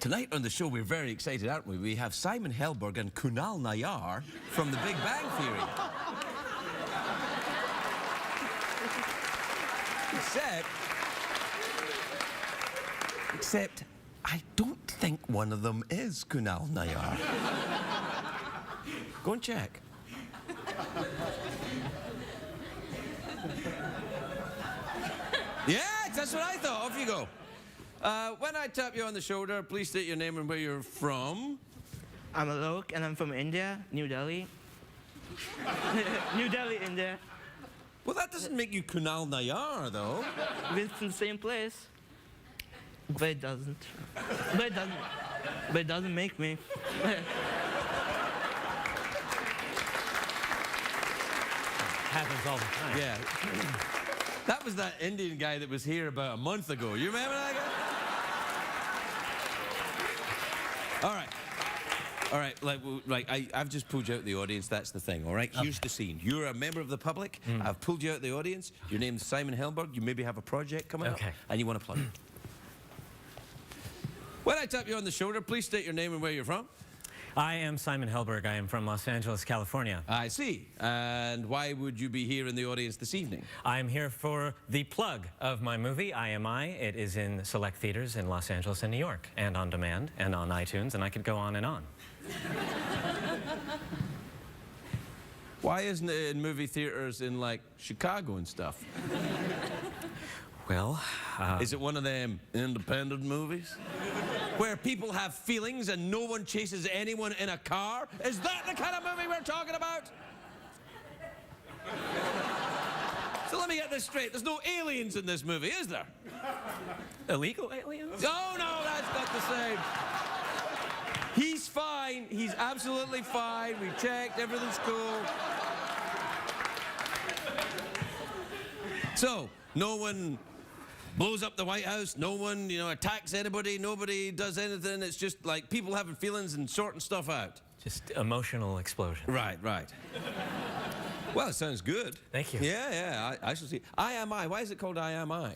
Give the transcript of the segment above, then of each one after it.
Tonight on the show, we're very excited, aren't we? We have Simon Helberg and Kunal Nayyar from The Big Bang Theory. Except, I don't think one of them is Kunal Nayyar. Go and check. Yeah, that's what I thought. Off you go. When I tap you on the shoulder, please state your name and where you're from. I'm Alok, and I'm from India, New Delhi. New Delhi, India. Well, that doesn't make you Kunal Nayyar, though. We're from the same place. But it doesn't. But it doesn't make me. Happens all the time. Yeah. That was that Indian guy that was here about a month ago. You remember that guy? All right, I've just pulled you out of the audience, that's the thing, all right? Okay. Here's the scene. You're a member of the public, I've pulled you out of the audience, your name's Simon Helberg, you maybe have a project coming up, and you want to plug it. When I tap you on the shoulder, please state your name and where you're from. I am Simon Helberg. I am from Los Angeles, California. I see. And why would you be here in the audience this evening? I'm here for the plug of my movie, IMI. It is in select theaters in Los Angeles and New York, and on demand, and on iTunes, and I could go on and on. Why isn't it in movie theaters in, like, Chicago and stuff? Well, is it one of them independent movies? Where people have feelings and no one chases anyone in a car? Is that the kind of movie we're talking about? So let me get this straight. There's no aliens in this movie, is there? Illegal aliens? Oh, no, that's not the same. He's fine. He's absolutely fine. We checked. Everything's cool. So, no one blows up the White House, no one, attacks anybody, nobody does anything. It's just like people having feelings and sorting stuff out. Just emotional explosion. Right. Well, it sounds good. Thank you. Yeah, I shall see. IMI, why is it called IMI?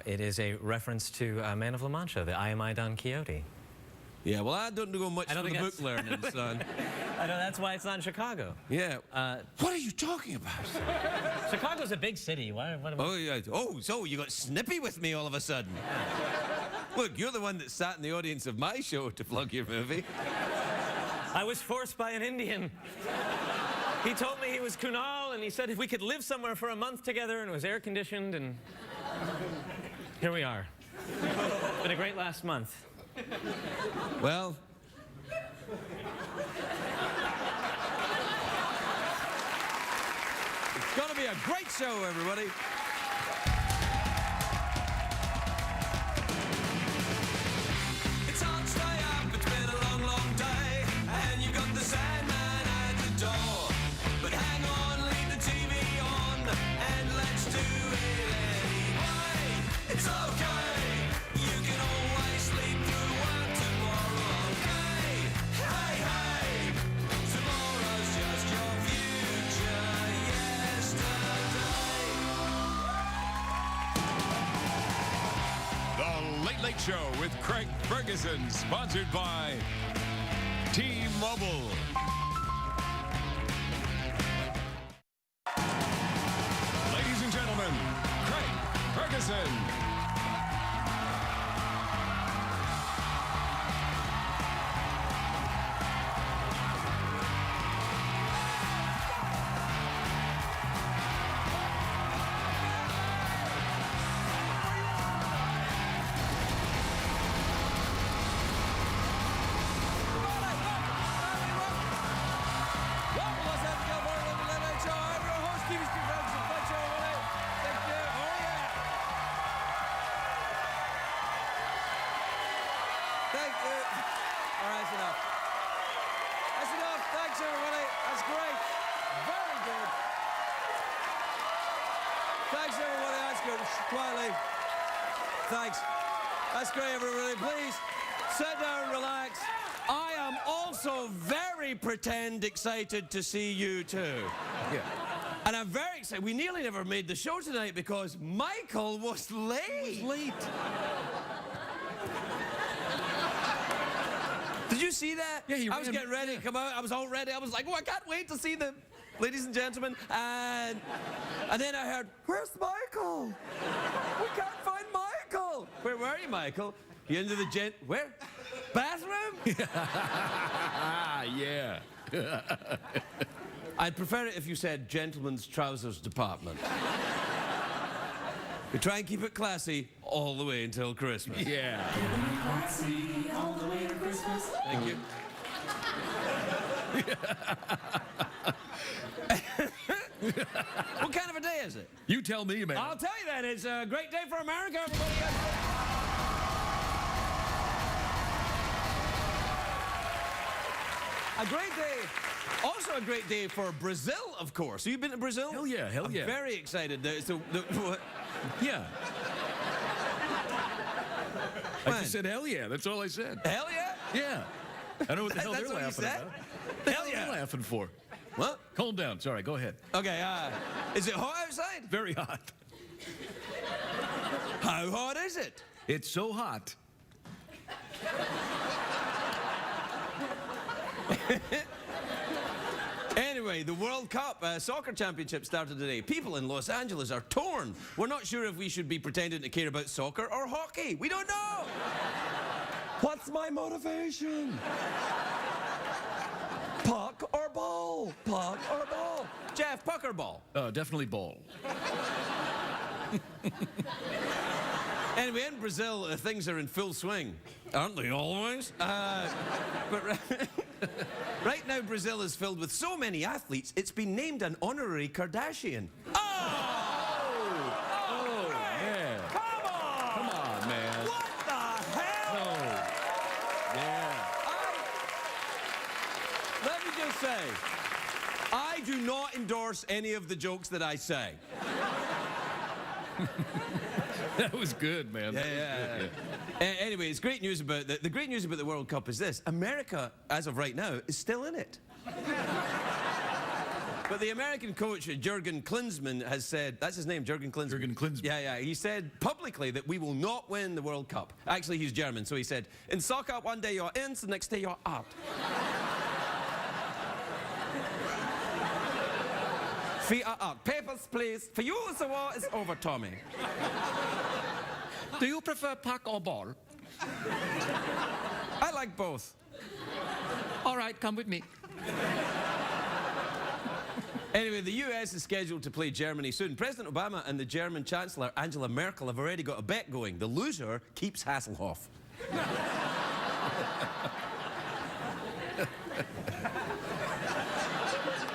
It is a reference to Man of La Mancha, the IMI Don Quixote. Yeah, well, I don't go much for the book learning, son. I know, that's why it's not in Chicago. Yeah. What are you talking about? Chicago's a big city. Oh, yeah. Oh, so you got snippy with me all of a sudden. Look, you're the one that sat in the audience of my show to plug your movie. I was forced by an Indian. He told me he was Kunal, and he said if we could live somewhere for a month together, and it was air-conditioned, and here we are. It's been a great last month. Well, it's going to be a great show, everybody. It's hard to stay up, it's been a long, long day, and you've got the Sandman at the door. But hang on, leave the TV on, and let's do it anyway. It's okay, you can always sleep through work tomorrow, okay? Hey, tomorrow's just your future yesterday. The Late Late Show with Greg Ferguson, sponsored by T-Mobile. Ladies and gentlemen, Greg Ferguson. Quietly. Thanks. That's great, everybody. Please sit down, relax. I am also very pretend excited to see you too. Yeah. And I'm very excited. We nearly never made the show tonight because Michael was late. Did you see that? Yeah, he I was ran- getting ready to come out. I was all ready. I was like, oh, I can't wait to see them, ladies and gentlemen. And then I heard, where's Michael? We can't find Michael. Where were you, Michael? You into the where? Bathroom? Yeah. I'd prefer it if you said gentleman's trousers department. We try and keep it classy all the way until Christmas. Yeah. All the way to Christmas. Thank you. What kind of a day is it? You tell me, man. I'll tell you that. It's a great day for America, everybody. A great day. Also a great day for Brazil, of course. Have you been to Brazil? Hell yeah, hell yeah. I'm very excited. What? Yeah. I just said hell yeah. That's all I said. Hell yeah? Yeah. I don't know what the hell That's they're what you laughing said? about. The hell Hell yeah. are they laughing for? What? Calm down. Sorry, go ahead. Okay, is it hot outside? Very hot. How hot is it? It's so hot. Anyway, the World Cup soccer championship started today. People in Los Angeles are torn. We're not sure if we should be pretending to care about soccer or hockey. We don't know. What's my motivation? Puck or ball? Puck or ball? Jeff, puck or ball? Definitely ball. Anyway, in Brazil, things are in full swing. Aren't they always? But right now, Brazil is filled with so many athletes, it's been named an honorary Kardashian. Oh, yeah. Come on, man. What the hell? No. Yeah. Let me just say, I do not endorse any of the jokes that I say. That was good, man. That was Yeah. good, Anyway, it's great news about the great news about the World Cup is this: America, as of right now, is still in it. But the American coach, Jurgen Klinsmann, has said, that's his name, Jurgen Klinsmann. Jurgen Klinsmann. Yeah. He said publicly that we will not win the World Cup. Actually, he's German, so he said, in soccer, one day you're in, the next day you're out. Feet are out. Papers, please. For you, the war is over, Tommy. Do you prefer puck or ball? I like both. All right, come with me. Anyway, the US is scheduled to play Germany soon. President Obama and the German Chancellor Angela Merkel have already got a bet going. The loser keeps Hasselhoff.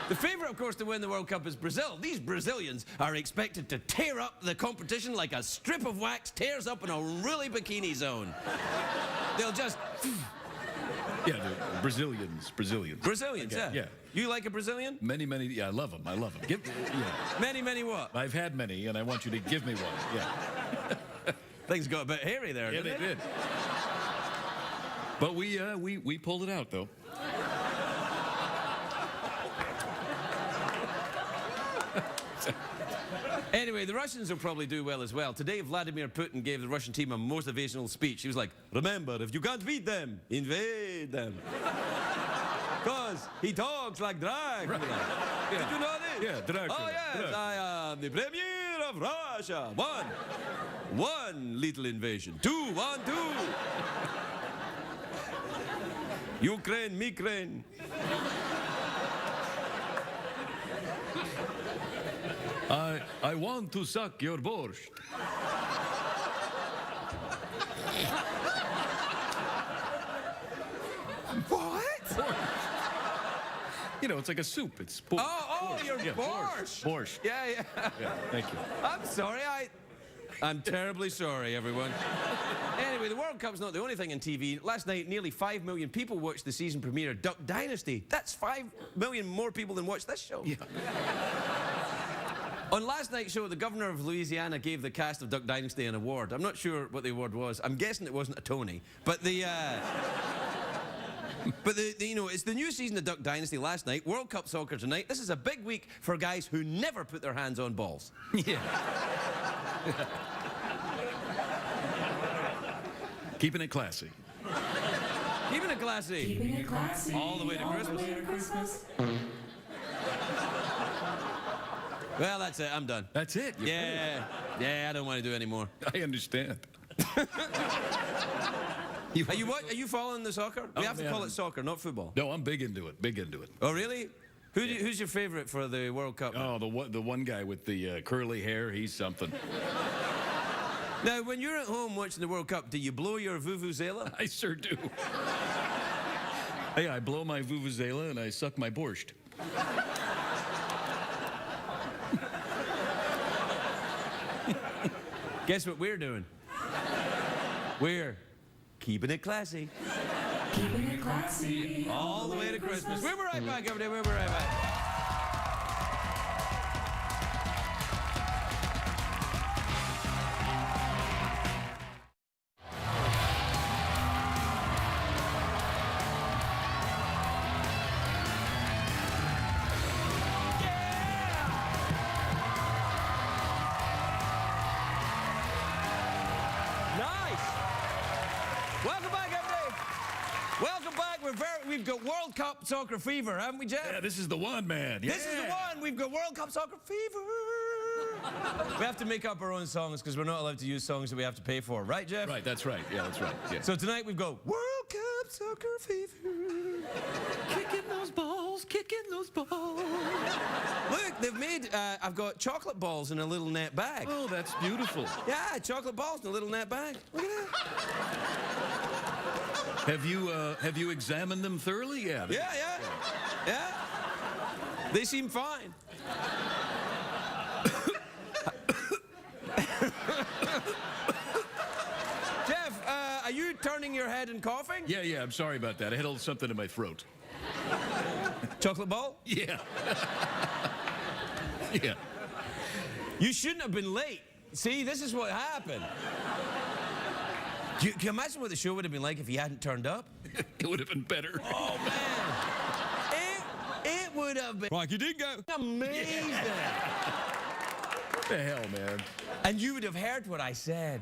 The favourite, of course, to win the World Cup is Brazil. These Brazilians are expected to tear up the competition like a strip of wax tears up in a really bikini zone. They'll just... Yeah, the Brazilians. Brazilians, Okay, yeah. You like a Brazilian? Many, Uh, I love them. Many what? I've had many, and I want you to give me one. Yeah. Things got a bit hairy there, Yeah, didn't they did. But we pulled it out, though. Anyway, the Russians will probably do well as well. Today, Vladimir Putin gave the Russian team a motivational speech. He was like, remember, if you can't beat them, invade them. Because he talks like Dracula. Right. Did you know this? Yeah, Dracula. Oh, yes, Dracula. I am the Premier of Russia. One little invasion. 2, 1, 2. Ukraine, Mikraine. I want to suck your borscht. What? You know, it's like a soup. It's borscht. Oh, your Yeah, borscht. Borscht. Yeah. Yeah, thank you. I'm sorry, I'm terribly sorry, everyone. Anyway, the World Cup's not the only thing on TV. Last night, nearly 5 million people watched the season premiere of Duck Dynasty. That's 5 million more people than watched this show. Yeah. On last night's show, the governor of Louisiana gave the cast of Duck Dynasty an award. I'm not sure what the award was. I'm guessing it wasn't a Tony. But you know, it's the new season of Duck Dynasty last night. World Cup soccer tonight. This is a big week for guys who never put their hands on balls. Yeah. Keeping it classy. Keeping it classy. Keeping it classy. All the way to All Christmas. the way to Christmas. Well, that's it. I'm done. That's it. You're Yeah. Yeah, I don't want to do any more. finished. I understand. Are you following the soccer? We have to call it soccer, not football. No, I'm big into it. Big into it. Oh, really? Who's your favorite for the World Cup? Oh, the one guy with the curly hair, he's something. Now, when you're at home watching the World Cup, do you blow your vuvuzela? I sure do. Hey, I blow my vuvuzela and I suck my borscht. Guess what we're doing? We're keeping it classy. Keeping it classy. All the way to Christmas. We'll be right back, everybody. We'll be right back. Welcome back, everybody. Welcome back. We've got World Cup soccer fever, haven't we, Jeff? Yeah, this is the one, man. Yeah. This is the one. We've got World Cup soccer fever. We have to make up our own songs because we're not allowed to use songs that we have to pay for, right, Jeff? Right, that's right. Yeah, that's right. Yeah. So tonight we've got World Cup soccer fever. Kicking those balls, kicking those balls. Look, they've made. I've got chocolate balls in a little net bag. Oh, that's beautiful. Yeah, chocolate balls in a little net bag. Look at that. Have you examined them thoroughly? Yeah. Yeah. They seem fine. Jeff, are you turning your head and coughing? Yeah, I'm sorry about that. I had a little something in my throat. Chocolate ball? Yeah. Yeah. You shouldn't have been late. See, this is what happened. Can you imagine what the show would have been like if he hadn't turned up? It would have been better. Oh, man. It would have been Rocky Dingo. amazing. What the hell, man? And you would have heard what I said.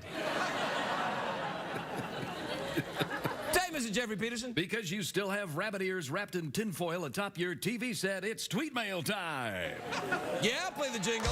Time is it, Jeffrey Peterson? Because you still have rabbit ears wrapped in tinfoil atop your TV set, it's tweet mail time. Yeah, play the jingle.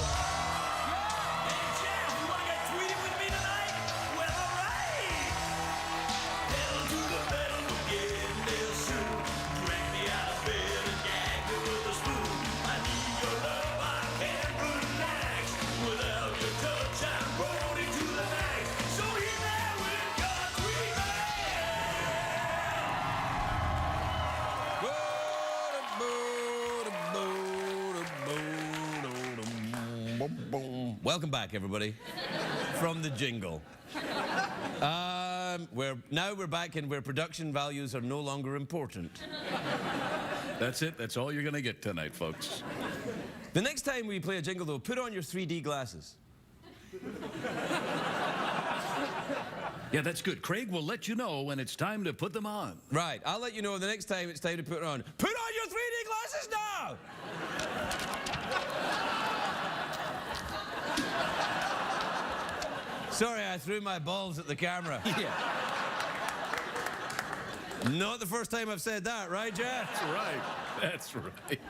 Welcome back, everybody, from the jingle. We're back in where production values are no longer important. That's it. That's all you're going to get tonight, folks. The next time we play a jingle, though, put on your 3D glasses. Yeah, that's good. Craig will let you know when it's time to put them on. Right, I'll let you know the next time it's time to put it on. Put on your 3D glasses now! Sorry, I threw my balls at the camera. Yeah. Not the first time I've said that, right, Jeff? That's right. That's right.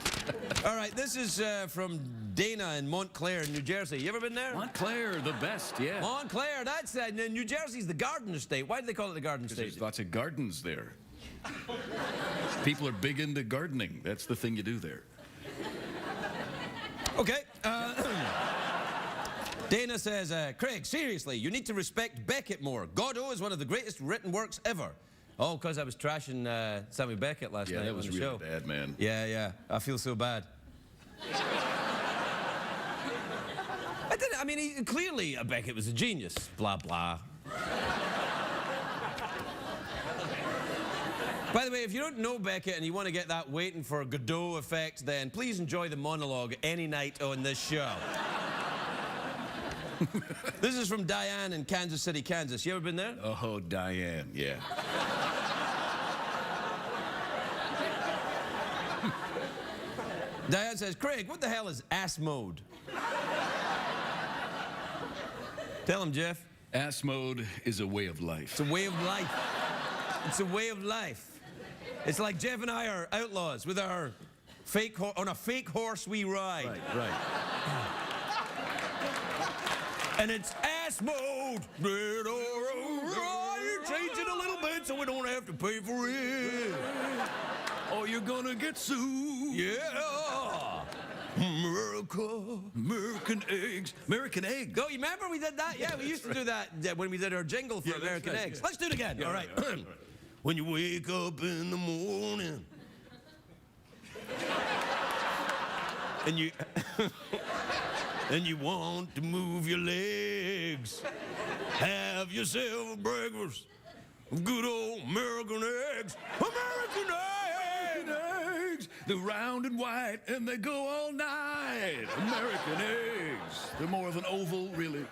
All right, this is from Dana in Montclair, New Jersey. You ever been there? Montclair, the best, yeah. Montclair, that's New Jersey's the Garden State. Why do they call it the Garden State? There's lots of gardens there. People are big into gardening. That's the thing you do there. Okay. Dana says, Craig, seriously, you need to respect Beckett more. Godot is one of the greatest written works ever. Oh, because I was trashing Sammy Beckett last night Yeah, that on was the really show. bad, man. Yeah. I feel so bad. I mean, clearly Beckett was a genius. Blah, blah. By the way, if you don't know Beckett and you want to get that waiting for Godot effect, then please enjoy the monologue any night on this show. This is from Diane in Kansas City, Kansas. You ever been there? Oh, Diane, yeah. Diane says, Craig, what the hell is ass mode? Tell him, Jeff. Ass mode is a way of life. It's a way of life. It's a way of life. It's like Jeff and I are outlaws with our on a fake horse we ride. Right. And it's ass mode. You change it a little bit so we don't have to pay for it. Oh, you're gonna get sued. Yeah. America. American eggs. American eggs. Oh, you remember we did that? Yeah, we used to do that when we did our jingle for Yeah, that's American right, Eggs. yeah. Let's do it again. All right. When you wake up in the morning and you and you want to move your legs, have yourself a breakfast of good old American eggs. American eggs. They're round and white, and they go all night. American eggs. They're more of an oval, really.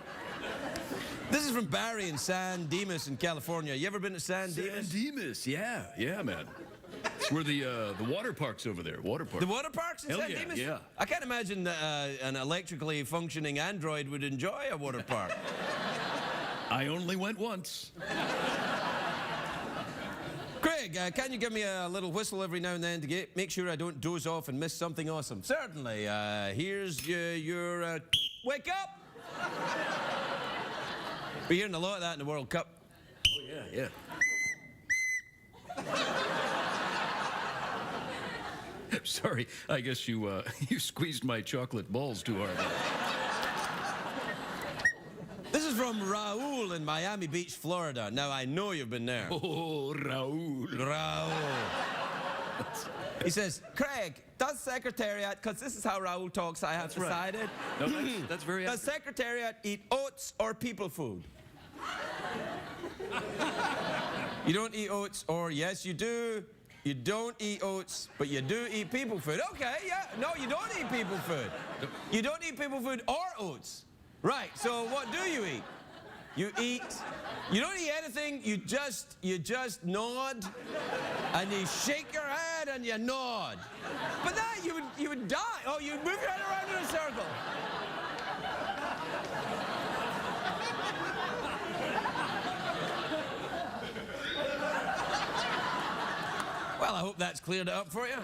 This is from Barry in San Dimas in California. You ever been to San Dimas? San Dimas, yeah, man. It's where the water park's over there. Water park. The water parks in Hell San yeah, Dimas? yeah. I can't imagine an electrically functioning android would enjoy a water park. I only went once. Craig, can you give me a little whistle every now and then to make sure I don't doze off and miss something awesome? Certainly. Here's your wake up. We're hearing a lot of that in the World Cup. Oh, yeah. Sorry, I guess you you squeezed my chocolate balls too hard. This is from Raul in Miami Beach, Florida. Now, I know you've been there. Oh, Raul. Raul. He says, Craig, does Secretariat, because this is how Raul talks, I have decided. No, that's very Does Secretariat eat oats or people food? You don't eat oats, or yes, you do. You don't eat oats, but you do eat people food. Okay, yeah. No, you don't eat people food. You don't eat people food or oats. Right, so what do you eat? You don't eat anything, you just nod, and you shake your head and you nod. But that, you would die. Oh, you'd move your head around in a circle. Well, I hope that's cleared it up for you.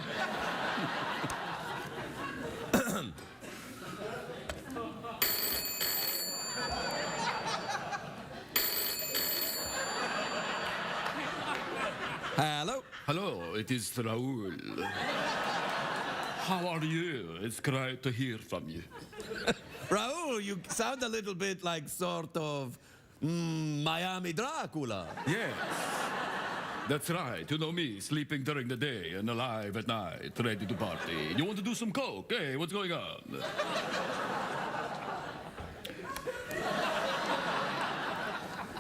Hello? Hello, it is Raul. How are you? It's great to hear from you. Raul, you sound a little bit like sort of Miami Dracula. Yes. That's right. You know me, sleeping during the day and alive at night, ready to party. You want to do some coke? Hey, what's going on?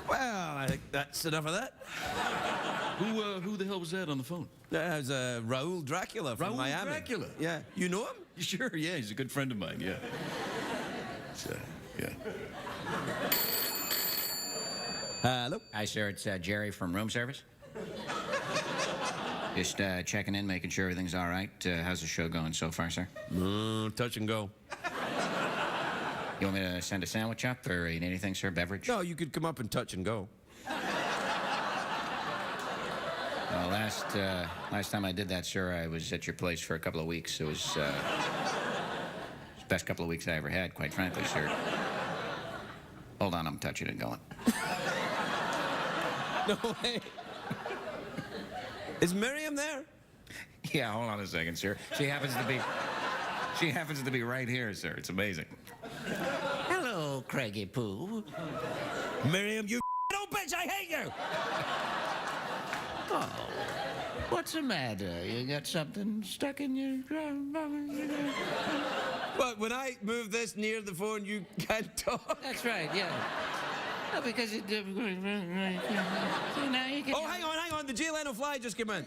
Well, I think that's enough of that. Who the hell was that on the phone? That was Raul Dracula from Raul Miami. Dracula? Yeah. You know him? Sure, yeah, he's a good friend of mine, yeah. Yeah. Hello? Hi, sir. It's Jerry from room service. Just checking in, making sure everything's all right. How's the show going so far, sir? Touch and go. You want me to send a sandwich up, or eat anything, sir? Beverage? No, you could come up and touch and go. Well, last time I did that, sir, I was at your place for a couple of weeks. It was the best couple of weeks I ever had, quite frankly, sir. Hold on, I'm touching and going. No way. Is Miriam there? Yeah, hold on a second, sir. She happens to be right here, sir. It's amazing. Hello, Craigie Poo. Miriam, you old bitch, I hate you! Oh, what's the matter? You got something stuck in your... But when I move this near the phone, you can't talk. That's right, yeah. No, because it... So now you can... Oh, hang on. The Jay Leno fly just came in.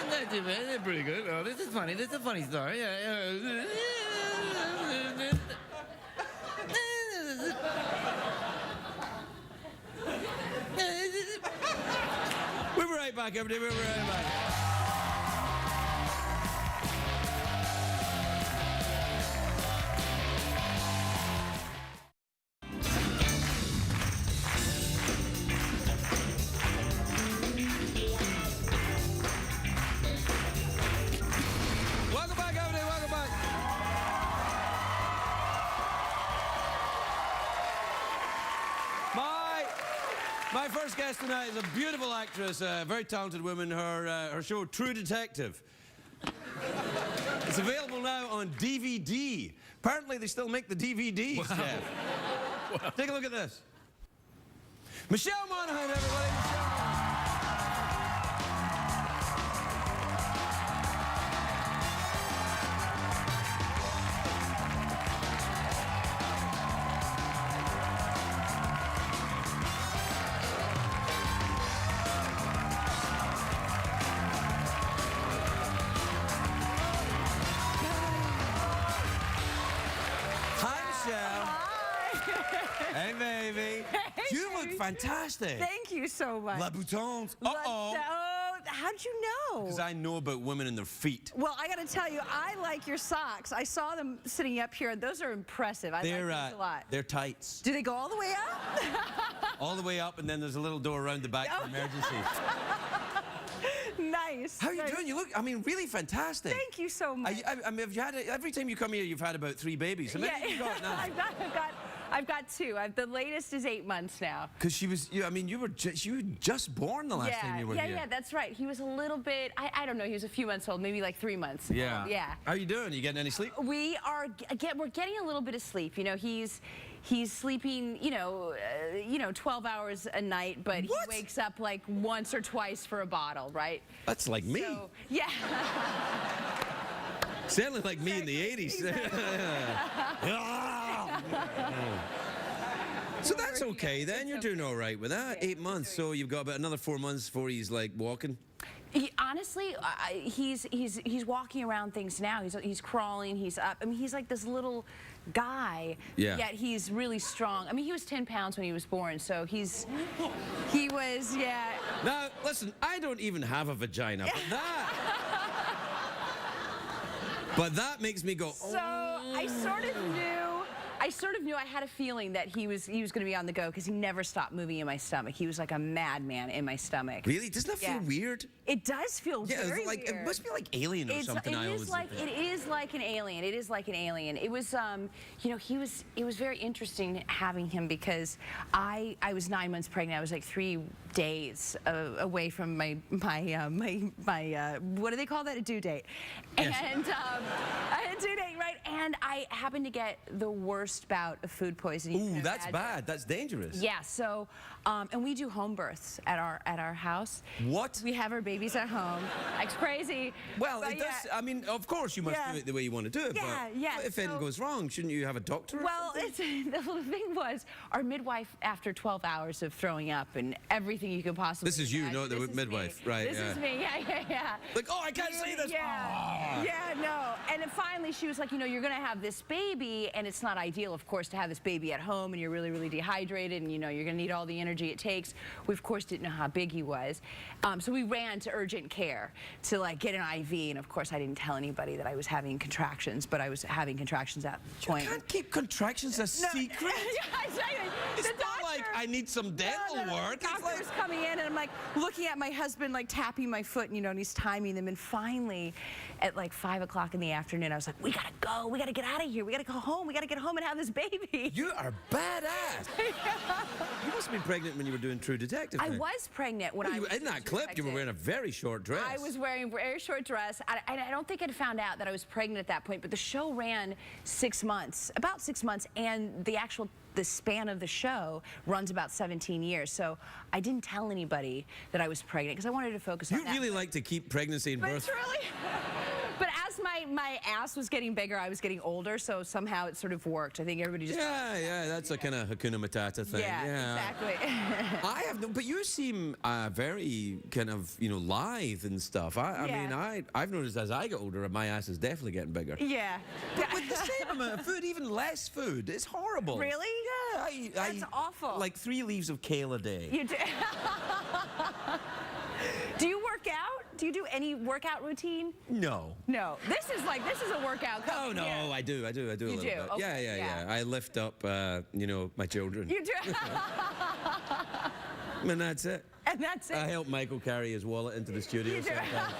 Not too bad. They're pretty good. Oh, this is funny. This is a funny story. We'll be right back, everybody. We'll be right back. guest tonight is a beautiful actress, a very talented woman. Her show, True Detective. It's available now on DVD. Apparently, they still make the DVDs, Jeff. Take a look at this. Michelle Monaghan, everybody. Michelle. Hey, baby. Hey, You look fantastic. Thank you so much. La boutons. Uh-oh. How'd you know? Because I know about women and their feet. Well, I got to tell you, I like your socks. I saw them sitting up here, and those are impressive. I like those a lot. They're tights. Do they go all the way up? All the way up, and then there's a little door around the back for emergencies. Nice. How are you doing? You look, I mean, really fantastic. Thank you so much. I mean, have you had every time you come here, you've had about 3 babies. How many have you got now? I've got 2. The latest is 8 months now. Because she was, I mean, you were just born the last time you were here. Yeah, that's right. He was a little bit, I don't know, he was a few months old, maybe like 3 months. Yeah. Yeah. How are you doing? Are you getting any sleep? We're getting a little bit of sleep. You know, he's sleeping, 12 hours a night, but he wakes up like once or twice for a bottle, right? That's like me. So, yeah. Sounded like me in the 80s. So that's okay then. You're doing all right with that. 8 months. So you've got about another 4 months before he's like walking. Honestly, he's walking around things now. He's crawling. He's up. I mean, he's like this little guy. Yeah. Yet he's really strong. I mean, he was 10 pounds when he was born, so he was. Now listen, I don't even have a vagina, but that makes me go. So I sort of knew I had a feeling that he was going to be on the go because he never stopped moving in my stomach. He was like a madman in my stomach. Really? Doesn't that feel weird? It does feel very like weird. It must be like Alien or something. It is like an alien. It is like an alien. It was, it was very interesting having him because I was 9 months pregnant. I was like 3 days away from my what do they call that? A due date. Yes. And I had a due date, right? And I happened to get the worst bout of food poisoning. Ooh, that's bad. That's dangerous. Yeah. So, and we do home births at our house. What? We have our babies at home. It's crazy. Well, but it does. I mean, of course you must do it the way you want to do it. Yeah, but if anything goes wrong, shouldn't you have a doctor? Well, the thing was, our midwife, after 12 hours of throwing up and everything you could possibly. This is you, not the midwife, right? This is me. Yeah. Like, oh, I can't say this. Yeah. Yeah, no. And then finally, she was like, you're going to have this baby, and it's not ideal, of course, to have this baby at home, and you're really, really dehydrated, and you're going to need all the energy it takes. We, of course, didn't know how big he was, so we ran to urgent care to like get an IV, and of course, I didn't tell anybody that I was having contractions, but I was having contractions at the point. You can't keep contractions a secret. It's not like I need some dental work. The doctor's coming in, and I'm like looking at my husband, like tapping my foot, and he's timing them, and finally, at like 5 o'clock in the afternoon, I was like, we gotta go, we gotta get out of here, we gotta go home, we gotta get home and have this baby. You are badass. You must have been pregnant when you were doing True Detective. I was pregnant when I was in that clip. You were wearing a very short dress. I was wearing a very short dress. I don't think I'd found out that I was pregnant at that point, but the show ran 6 months, about 6 months, and the span of the show runs about 17 years. So I didn't tell anybody that I was pregnant because I wanted to focus on that. You really like to keep pregnancy and birth. But really, but as my ass was getting bigger, I was getting older, so somehow it sort of worked. I think everybody just... Yeah, that's a kind of Hakuna Matata thing. Yeah, exactly. I have no, but you seem very kind of, lithe and stuff. I mean, I've noticed as I get older, my ass is definitely getting bigger. Yeah. But with the same amount of food, even less food, it's horrible. Really? Yeah, That's awful. Like 3 leaves of kale a day. You do. Do you work out? Do you do any workout routine? No. No. This is a workout. Oh no, yeah. I do a little bit. Okay, Yeah. I lift up, my children. You do. And that's it. And that's it. I help Michael carry his wallet into the studio You do. sometimes.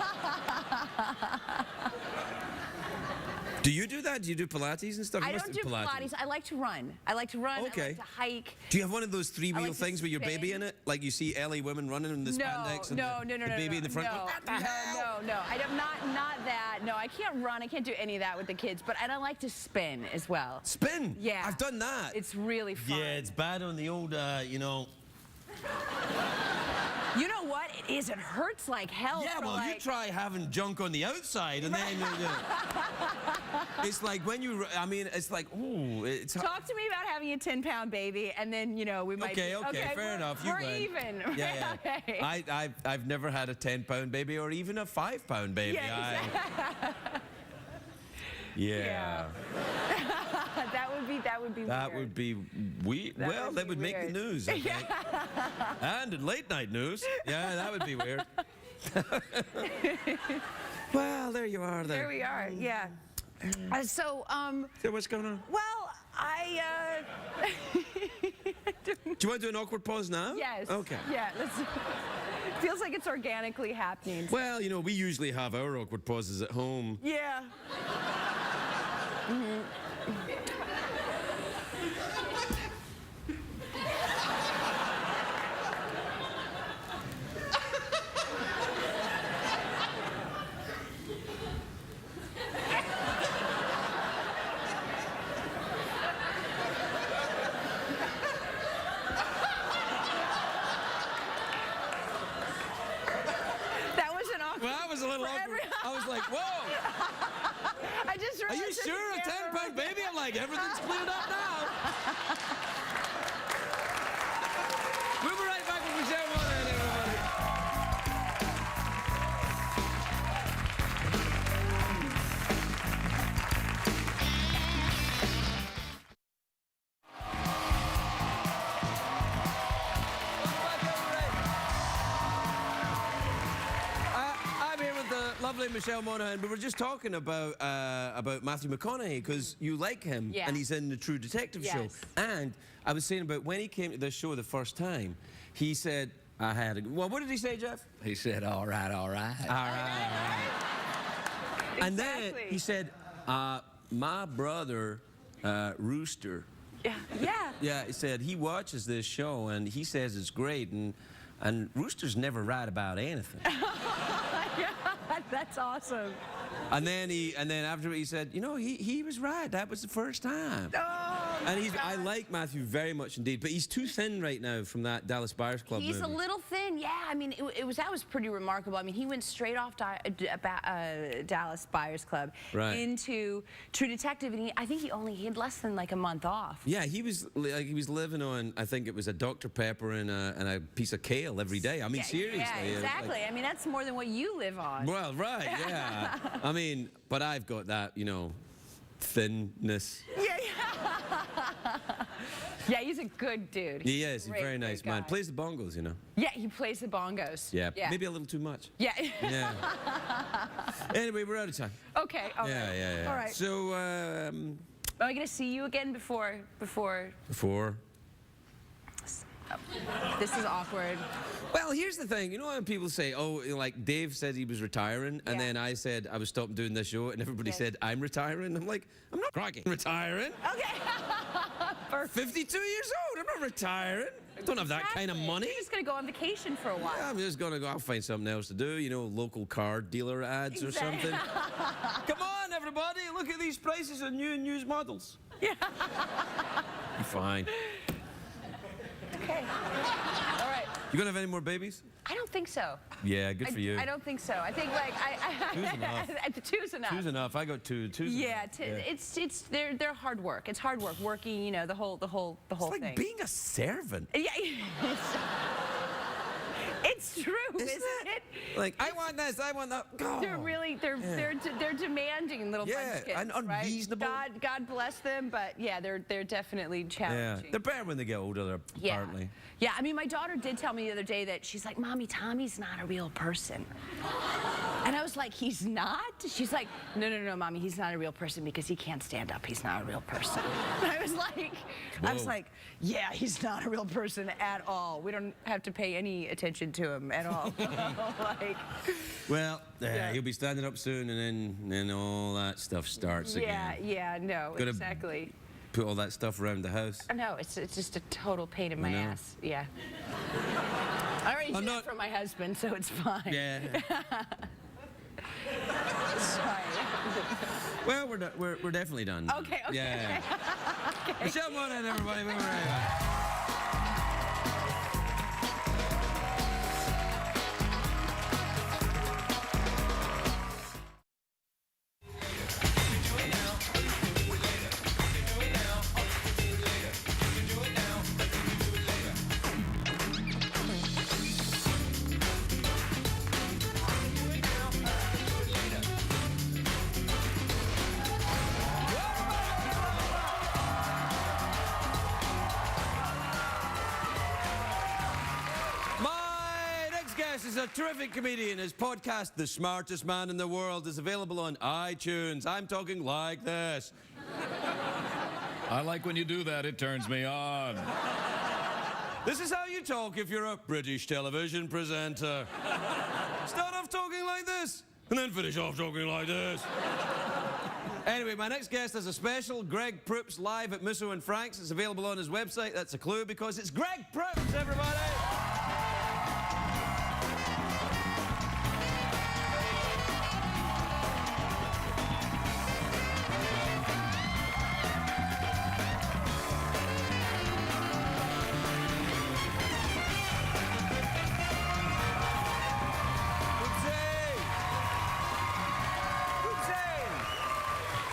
Do you do that? Do you do Pilates and stuff? You I must don't do Pilates. I like to run. I like to run. Okay. I like to hike. Do you have one of those three-wheel like to things with your baby spin. in it? Like you see LA women running in the spandex and the baby in the front. No, What the hell? no. I don't, not that. No, I can't run. I can't do any of that with the kids. But I don't like to spin as well. Spin? Yeah. I've done that. It's really fun. Yeah, it's bad on the old, you know. You know what? It is. It hurts like hell. Yeah, for well, like... you try having junk on the outside, and then it's like when you. I mean, it's like, ooh, it's. Talk to me about having a 10-pound baby, and then, you know, we might Okay, be... okay, fair enough. You We're win. even. Yeah, yeah. Okay. I've never had a 10-pound baby or even a 5-pound baby. Yeah, exactly. Yeah. That would be That weird. would be weird. Well, would that be would make the weird. news, I think. And in late night news. Yeah, that would be weird. Well, there you are then. There we are, yeah. So what's going on? well, Do you want to do an awkward pause now? yes. Okay. Yeah, feels like it's organically happening. Well, you know, we usually have our awkward pauses at home. Yeah. That was an awkward. Well, that was a little for awkward. every- I was like, whoa, I just are you realized sure a that the camera- 10-pound baby? I'm like, everything's cleared up now. We'll be right back with Michelle Monaghan, everybody. I'm here with the lovely Michelle Monaghan, but we're just talking about Matthew McConaughey because you like him, Yeah. and he's in the True Detective show. Yes. And I was saying about when he came to this show the first time, he said, "I had a." Well, what did he say, Jeff? He said, all right, all right. All right. And then Exactly. he said, "My brother, Rooster." Yeah. Yeah. Yeah, he said he watches this show and he says it's great, and Rooster's never right about anything. That's awesome. And then after he said, you know, he was right. That was the first time. Oh, And I like Matthew very much indeed, but he's too thin right now from that Dallas Buyers Club he's movie. a little thin. Yeah, I mean, that was pretty remarkable. I mean, he went straight off Dallas Buyers Club Right. into True Detective, and I think he had less than like a month off. Yeah, he was living on, I think it was a Dr. Pepper and a piece of kale every day. I mean, seriously. Yeah, exactly. I mean, that's more than what you live on. Well, right, yeah. I mean, but I've got that, you know, thinness. Yeah, he's a good dude. He is. He's a Great, very nice great man. guy. Plays the bongos, you know. Yeah, he plays the bongos. Yeah, maybe a little too much. Yeah. Yeah. Anyway, we're out of time. Okay. All right. Yeah. All right. So, Am I gonna see you again before? before. This is awkward. Well, here's the thing. You know when people say, oh, like Dave said he was retiring, and Yeah. then I said I was stopping doing this show, and everybody Yes. said I'm retiring. I'm like, I'm not cracking retiring. Okay. Perfect. 52 years old. I'm not retiring. I don't have that kind of Exactly. money. You're just gonna go on vacation for a while. I'm just gonna go. I'll find something else to do. You know, local car dealer ads or Exactly. something. Come on, everybody! Look at these prices on new and used models. Yeah. You're fine. Okay. All right. You gonna have any more babies? I don't think so. Yeah, good for you. I don't think so. I think like Two's enough. Two's enough. Two's enough. I got two. Two's Yeah, enough. it's they're hard work. It's hard work working. You know, the whole It's like thing. being a servant. Yeah. It's true, isn't it? Like, I want this, I want that. Oh. They're really they're demanding little Yeah, munchkins, and right? unreasonable. God bless them, but yeah, they're definitely Yeah, challenging. they're better when they get older, apparently. Yeah, I mean, my daughter did tell me the other day that she's like, Mommy, Tommy's not a real person. And I was like, he's not? She's like, no, Mommy, he's not a real person because he can't stand up. He's not a real person. And I was Whoa. like, yeah, he's not a real person at all. We don't have to pay any attention to to him at all. Like, Well, Yeah. he'll be standing up soon, and then all that stuff starts yeah, again. yeah, no, Gotta- exactly. Put all that stuff around the house. No, it's just a total pain in my know. ass. Yeah. I already I'm did not- it for my husband, so it's fine. Yeah. Sorry. Well, we're definitely done. Okay, okay. Yeah. Michelle Monaghan, everybody. We'll be right back. My next guest is a terrific comedian. His podcast, The Smartest Man in the World, is available on iTunes. I'm talking like this. I like when you do that, it turns me on. This is how you talk if you're a British television presenter. Start off talking like this, and then finish off talking like this. Anyway, my next guest has a special, Greg Proops, live at Musso and Frank's. It's available on his website. That's a clue, because it's Greg Proops, everybody!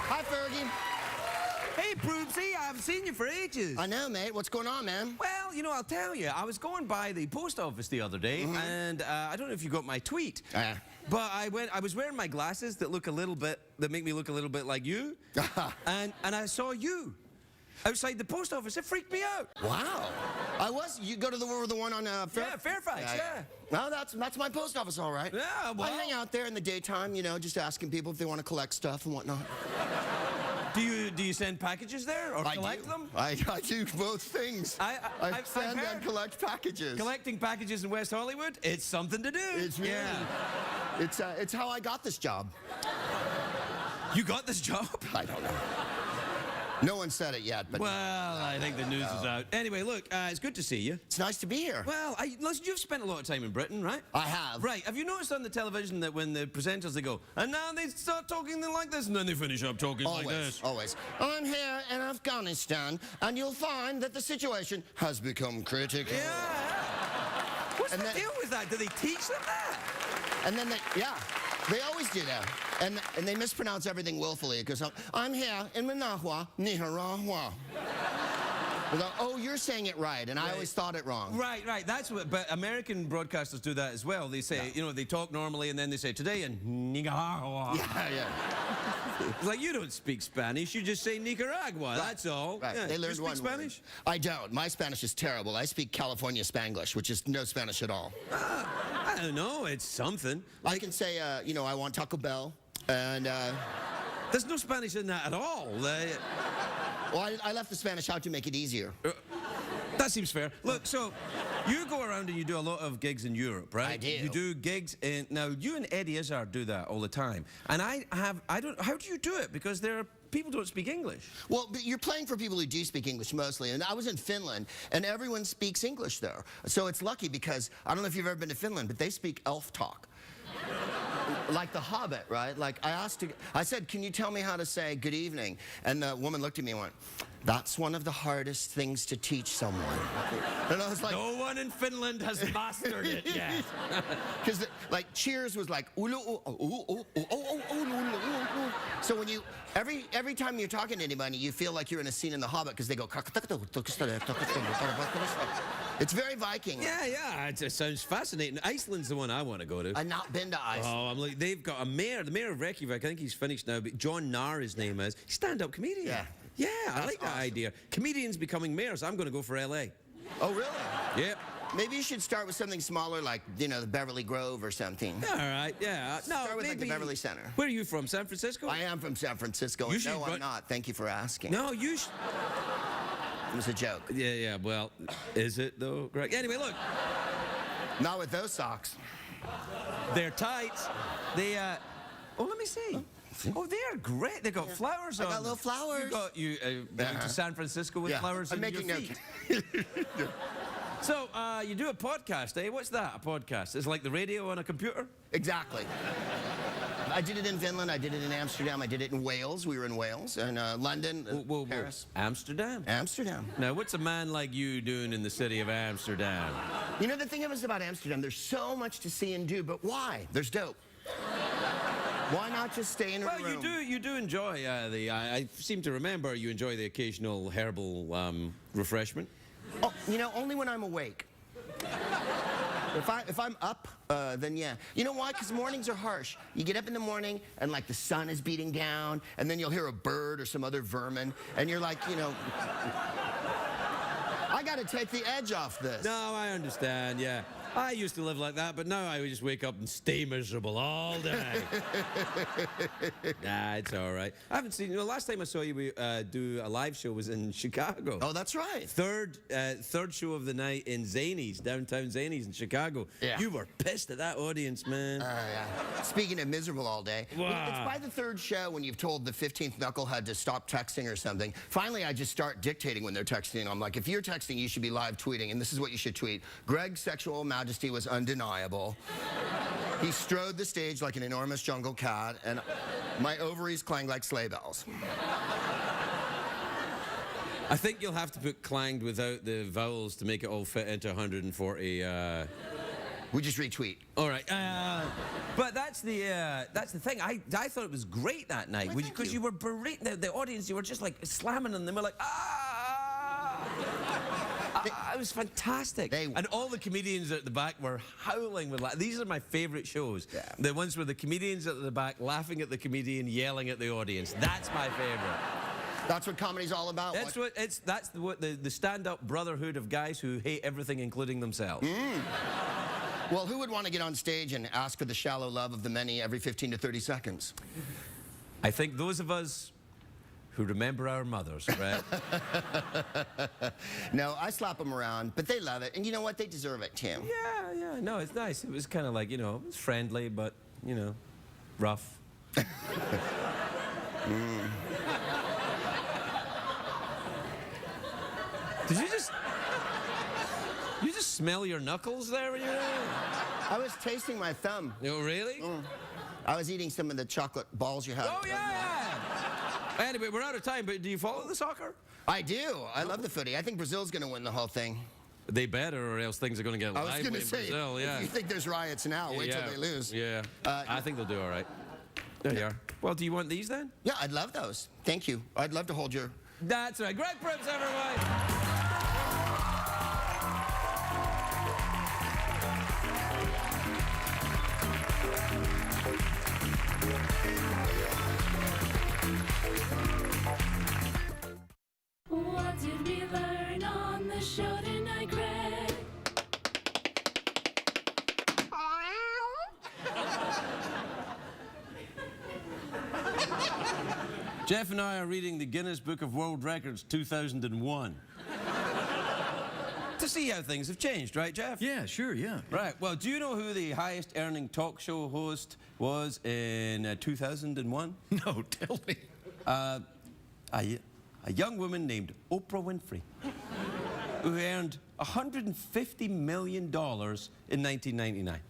Hi, Fergie. Hey, Proopsy, I haven't seen you for ages. I know, mate. What's going on, man? Well, you know, I'll tell you. I was going by the post office the other day, and I don't know if you got my tweet, but I was wearing my glasses that make me look a little bit like you, and I saw you outside the post office. It freaked me out. Wow. You go to the one on Fairfax, yeah. Well, that's my post office, all right. Yeah, well. I hang out there in the daytime, just asking people if they want to collect stuff and whatnot. Do you send packages there or collect them? I do both things. I send and collect packages. Collecting packages in West Hollywood, it's something to do. It's really, it's how I got this job. You got this job? I don't know. No one said it yet, but... Well, I think the news is out. Anyway, look, it's good to see you. It's nice to be here. Well, listen, you've spent a lot of time in Britain, right? I have. Right. Have you noticed on the television that when the presenters, they go, and now they start talking like this, and then they finish up talking like this? Always. I'm here in Afghanistan, and you'll find that the situation has become critical. Yeah. What's the deal with that? Do they teach them that? And then they always do that. And they mispronounce everything willfully, because I'm here in Managua, Nicaragua. They go, oh, you're saying it right, and I always thought it wrong. Right. That's what. But American broadcasters do that as well. They say, they talk normally, and then they say today in Nicaragua. Yeah. It's like, you don't speak Spanish. You just say Nicaragua. Right. That's all. Right. Yeah. They learned you speak Spanish? I don't. My Spanish is terrible. I speak California Spanglish, which is no Spanish at all. I don't know. It's something. I can say, I want Taco Bell, and... There's no Spanish in that at all. Well, I left the Spanish out to make it easier. That seems fair. Look, so you go around and you do a lot of gigs in Europe, right? I do. You do gigs in... Now, you and Eddie Izzard do that all the time. And how do you do it? Because people don't speak English. Well, but you're playing for people who do speak English mostly. And I was in Finland, and everyone speaks English there. So it's lucky because, I don't know if you've ever been to Finland, but they speak elf talk. Like the Hobbit, right? Like I said, can you tell me how to say good evening? And the woman looked at me and went, that's one of the hardest things to teach someone. And I was like... No one in Finland has mastered it yet. Because, cheers was like... So when every time you're talking to anybody, you feel like you're in a scene in The Hobbit, because they go... It's very Viking. Yeah, it sounds fascinating. Iceland's the one I want to go to. I've not been to Iceland. Oh, they've got a mayor, the mayor of Reykjavik, I think he's finished now, but John Nahr, his name is. Stand-up comedian. Yeah. Yeah, I like that idea. Comedians becoming mayors. I'm going to go for LA. Oh, really? Yep. Maybe you should start with something smaller, like, the Beverly Grove or something. All right, yeah. No, Start with, the Beverly Center. Where are you from, San Francisco? I am from San Francisco. No, I'm not. Thank you for asking. No, you should... It was a joke. Yeah, well, is it, though, Greg? Anyway, look. Not with those socks. They're tight. They, oh, let me see. Oh, they're great. They got flowers on. I got little flowers. You went to San Francisco with flowers I'm in making your notes. feet. So, you do a podcast, eh? What's that, a podcast? It's like the radio on a computer? Exactly. I did it in Finland. I did it in Amsterdam. I did it in Wales. We were in Wales. And London, Whoa. Paris. Amsterdam? Amsterdam. Now, what's a man like you doing in the city of Amsterdam? You know, the thing is about Amsterdam, there's so much to see and do, but why? There's dope. Why not just stay in a room? Well, you do enjoy I seem to remember you enjoy the occasional herbal refreshment. Oh, you know, only when I'm awake. If I'm up, then yeah. You know why? Because mornings are harsh. You get up in the morning and like the sun is beating down, and then you'll hear a bird or some other vermin, and you're like, you know, I got to take the edge off this. No, I understand, yeah. I used to live like that, but now I would just wake up and stay miserable all day. Nah, it's all right. I haven't seen, last time I saw you do a live show was in Chicago. Oh, that's right. Third show of the night in Zanies, downtown Zanies in Chicago. Yeah. You were pissed at that audience, man. Yeah. Speaking of miserable all day, Wow. It's by the third show when you've told the 15th knucklehead to stop texting or something. Finally, I just start dictating when they're texting. I'm like, if you're texting, you should be live tweeting, and this is what you should tweet. Greg's sexual majesty was undeniable. He strode the stage like an enormous jungle cat, and my ovaries clanged like sleigh bells. I think you'll have to put clanged without the vowels to make it all fit into 140. We just retweet. All right, but that's the thing. I thought it was great that night Well, because you were berating the audience. You were just like slamming them. They were like, it was fantastic. And all the comedians at the back were howling with laughter. These are my favorite shows. Yeah. The ones where the comedians at the back laughing at the comedian, yelling at the audience. That's my favorite. That's what comedy's all about. That's what the stand-up brotherhood of guys who hate everything, including themselves. Well, who would want to get on stage and ask for the shallow love of the many every 15 to 30 seconds? I think those of us who remember our mothers, right? No, I slap them around, but they love it. And you know what? They deserve it, Tim. Yeah, no, it's nice. It was kind of like, you know, it was friendly, but, you know, rough. Did you just smell your knuckles there when you were there? I was tasting my thumb. Oh, really? I was eating some of the chocolate balls you had. Oh, yeah! Anyway, we're out of time, but do you follow the soccer? I do. I love the footy. I think Brazil's going to win the whole thing. They better, or else things are going to get I was lively going to in say, Brazil, yeah. if you think there's riots now, wait till they lose. Yeah, I think they'll do all right. There you are. Well, do you want these then? Yeah, I'd love those. Thank you. I'd love to hold your... That's right. Greg Proops, everyone! What did we learn on the show tonight, Greg? Jeff and I are reading the Guinness Book of World Records 2001. To see how things have changed, right, Jeff? Yeah, sure, yeah. Right. Well, do you know who the highest earning talk show host was in 2001? No, tell me. A young woman named Oprah Winfrey, who earned $150 million in 1999.